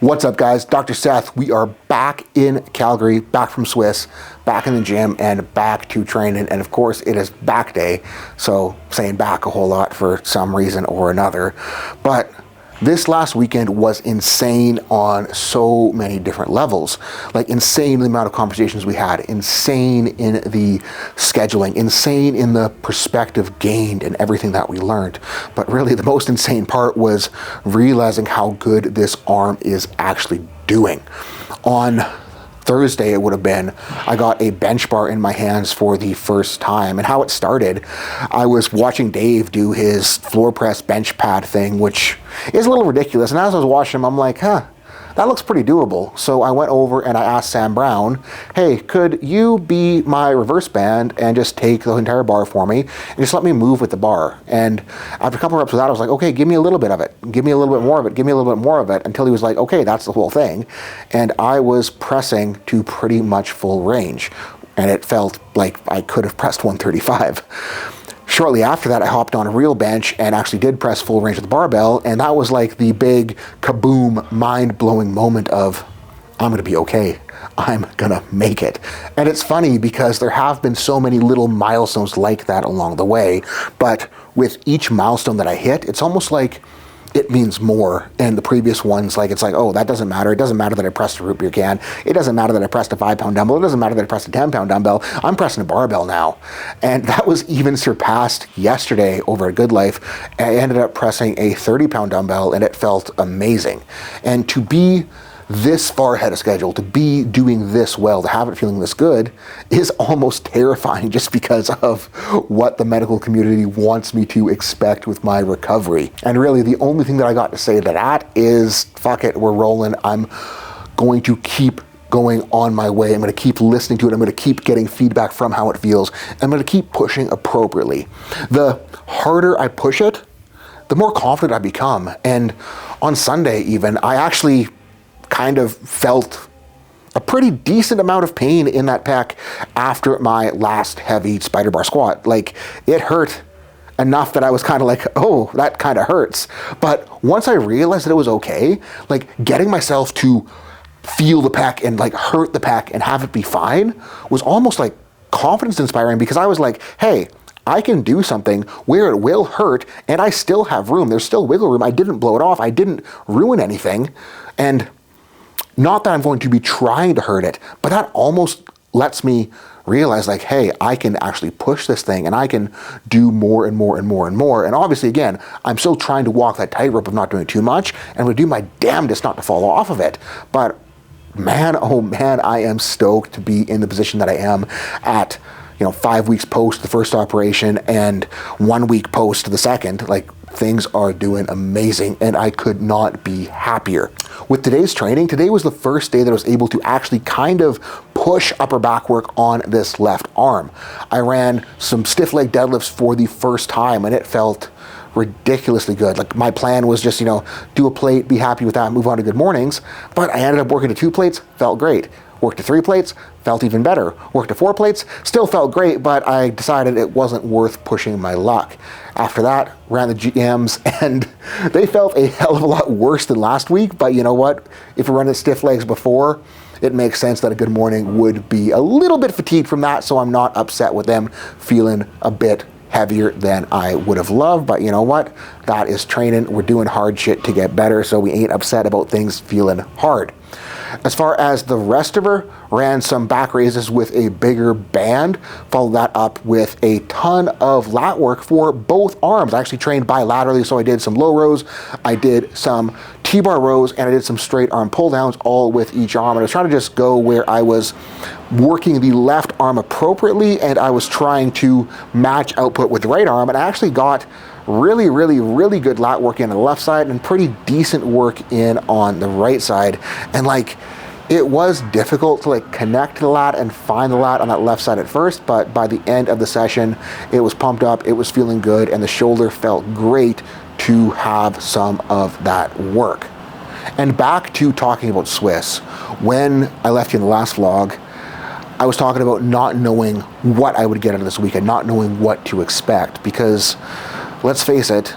What's up, guys? Dr. Seth. We are back in Calgary, back from SWIS, back in the gym, and back to training. And of course, it is back day, so saying back a whole lot for some reason or another. But this last weekend was insane on so many different levels. Like, insane in the amount of conversations we had, insane in the scheduling, insane in the perspective gained and everything that we learned. But really, the most insane part was realizing how good this arm is actually doing. On Thursday, it would have been, I got a bench bar in my hands for the first time. And how it started, I was watching Dave do his floor press bench pad thing, which is a little ridiculous. And as I was watching him, I'm like, that looks pretty doable. So I went over and I asked Sam Brown, hey, could you be my reverse band and just take the entire bar for me and just let me move with the bar? And after a couple of reps of that, I was like, okay, give me a little bit of it. Give me a little bit more of it. Give me a little bit more of it, until he was like, okay, that's the whole thing. And I was pressing to pretty much full range. And it felt like I could have pressed 135. Shortly after that, I hopped on a real bench and actually did press full range of the barbell, and that was like the big kaboom, mind-blowing moment of, I'm gonna be okay. I'm gonna make it. And it's funny because there have been so many little milestones like that along the way, but with each milestone that I hit, it's almost like it means more. And the previous ones, like, it's like, oh, that doesn't matter. It doesn't matter that I pressed a root beer can. It doesn't matter that I pressed a 5-pound dumbbell. It doesn't matter that I pressed a 10-pound dumbbell. I'm pressing a barbell now. And that was even surpassed yesterday over at Good Life. I ended up pressing a 30-pound dumbbell, and it felt amazing. And to be this far ahead of schedule, to be doing this well, to have it feeling this good, is almost terrifying, just because of what the medical community wants me to expect with my recovery. And really, the only thing that I got to say to that is, fuck it, we're rolling. I'm going to keep going on my way. I'm going to keep listening to it. I'm going to keep getting feedback from how it feels. I'm going to keep pushing appropriately. The harder I push it, the more confident I become. And on Sunday even, I actually kind of felt a pretty decent amount of pain in that pec after my last heavy spider bar squat. Like, it hurt enough that I was kind of like, oh, that kind of hurts. But once I realized that it was okay, like, getting myself to feel the pec and like hurt the pec and have it be fine was almost like confidence inspiring, because I was like, hey, I can do something where it will hurt and I still have room. There's still wiggle room. I didn't blow it off. I didn't ruin anything. And not that I'm going to be trying to hurt it, but that almost lets me realize, like, hey, I can actually push this thing and I can do more and more and more and more. And obviously, again, I'm still trying to walk that tightrope of not doing too much, and I'm going to do my damnedest not to fall off of it. But man, oh man, I am stoked to be in the position that I am at, 5 weeks post the first operation and 1 week post the second. Like, things are doing amazing, and I could not be happier. With today's training, today was the first day that I was able to actually kind of push upper back work on this left arm. I ran some stiff leg deadlifts for the first time, and it felt ridiculously good. Like, my plan was just, do a plate, be happy with that, move on to good mornings. But I ended up working to 2 plates, felt great. Worked to 3 plates, felt even better. Worked to 4 plates, still felt great, but I decided it wasn't worth pushing my luck. After that, ran the GMs, and they felt a hell of a lot worse than last week. But you know what? If we're running stiff legs before, it makes sense that a good morning would be a little bit fatigued from that, so I'm not upset with them feeling a bit heavier than I would have loved. But you know what? That is training. We're doing hard shit to get better, so we ain't upset about things feeling hard. As far as the rest of her, ran some back raises with a bigger band, followed that up with a ton of lat work for both arms. I actually trained bilaterally, so I did some low rows, I did some T-bar rows, and I did some straight arm pull downs, all with each arm. And I was trying to just go where I was working the left arm appropriately, and I was trying to match output with the right arm, and I actually got really, really, really good lat work in on the left side and pretty decent work in on the right side. And like, it was difficult to like connect the lat and find the lat on that left side at first, but by the end of the session, it was pumped up, it was feeling good, and the shoulder felt great to have some of that work. And back to talking about SWIS. When I left you in the last vlog, I was talking about not knowing what I would get out of this weekend, not knowing what to expect, because let's face it,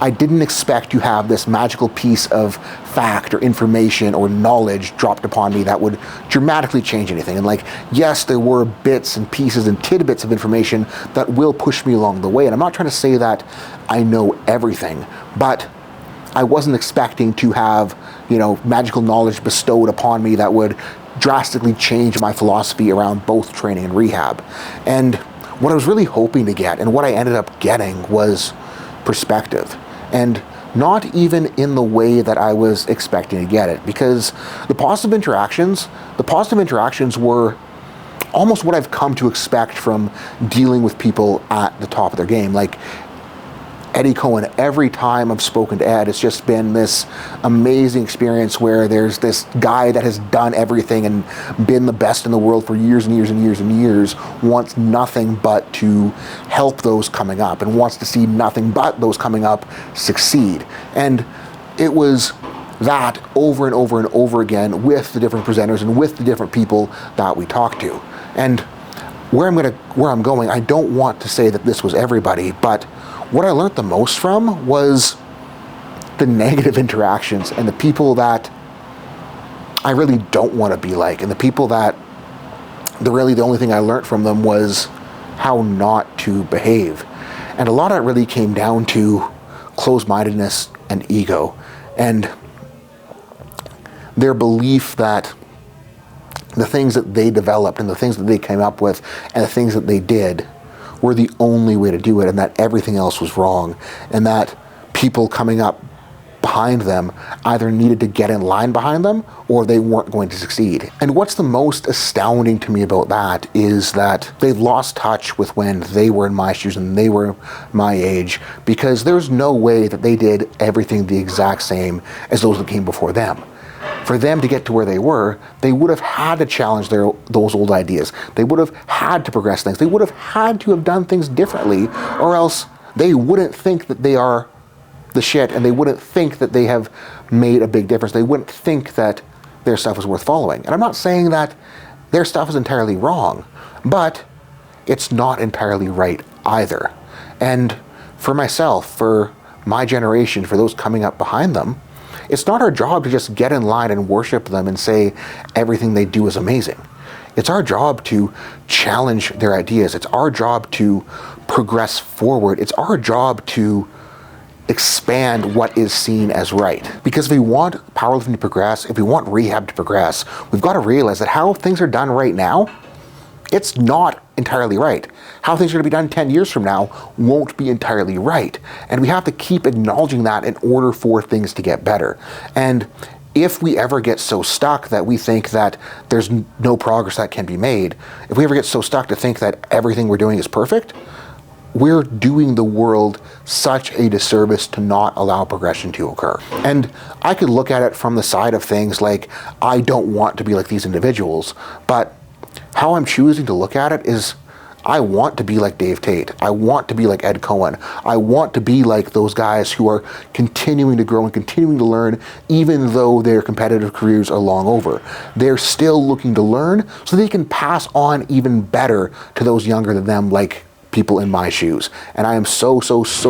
I didn't expect to have this magical piece of fact or information or knowledge dropped upon me that would dramatically change anything. And like, yes, there were bits and pieces and tidbits of information that will push me along the way. And I'm not trying to say that I know everything, but I wasn't expecting to have, magical knowledge bestowed upon me that would drastically change my philosophy around both training and rehab. And what I was really hoping to get, and what I ended up getting, was perspective. And not even in the way that I was expecting to get it, because the positive interactions were almost what I've come to expect from dealing with people at the top of their game. Like Eddie Cohen, every time I've spoken to Ed, it's just been this amazing experience where there's this guy that has done everything and been the best in the world for years and years and years and years, wants nothing but to help those coming up and wants to see nothing but those coming up succeed. And it was that over and over and over again with the different presenters and with the different people that we talked to. And where I'm going, I don't want to say that this was everybody, but what I learned the most from was the negative interactions and the people that I really don't want to be like, and the people that the only thing I learned from them was how not to behave. And a lot of it really came down to closed-mindedness and ego, and their belief that the things that they developed and the things that they came up with and the things that they did were the only way to do it, and that everything else was wrong, and that people coming up behind them either needed to get in line behind them or they weren't going to succeed. And what's the most astounding to me about that is that they've lost touch with when they were in my shoes and they were my age, because there's no way that they did everything the exact same as those that came before them. For them to get to where they were, they would have had to challenge those old ideas. They would have had to progress things. They would have had to have done things differently, or else they wouldn't think that they are the shit, and they wouldn't think that they have made a big difference. They wouldn't think that their stuff is worth following. And I'm not saying that their stuff is entirely wrong, but it's not entirely right either. And for myself, for my generation, for those coming up behind them, it's not our job to just get in line and worship them and say everything they do is amazing. It's our job to challenge their ideas. It's our job to progress forward. It's our job to expand what is seen as right. Because if we want powerlifting to progress, if we want rehab to progress, we've got to realize that how things are done right now, it's not entirely right. How things are going to be done 10 years from now won't be entirely right. And we have to keep acknowledging that in order for things to get better. And if we ever get so stuck that we think that there's no progress that can be made, if we ever get so stuck to think that everything we're doing is perfect, we're doing the world such a disservice to not allow progression to occur. And I could look at it from the side of things like, I don't want to be like these individuals, but how I'm choosing to look at it is, I want to be like Dave Tate. I want to be like Ed Cohen. I want to be like those guys who are continuing to grow and continuing to learn, even though their competitive careers are long over. They're still looking to learn so they can pass on even better to those younger than them, like people in my shoes. And I am so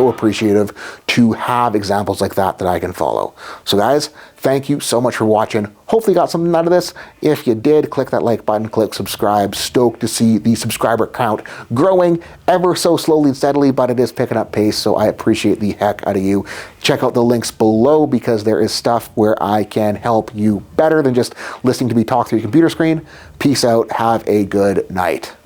appreciative to have examples like that I can follow. So guys, thank you so much for watching. Hopefully you got something out of this. If you did, click that like button, click subscribe. Stoked to see the subscriber count growing ever so slowly and steadily, but it is picking up pace, so I appreciate the heck out of you. Check out the links below, because there is stuff where I can help you better than just listening to me talk through your computer screen. Peace out. Have a good night.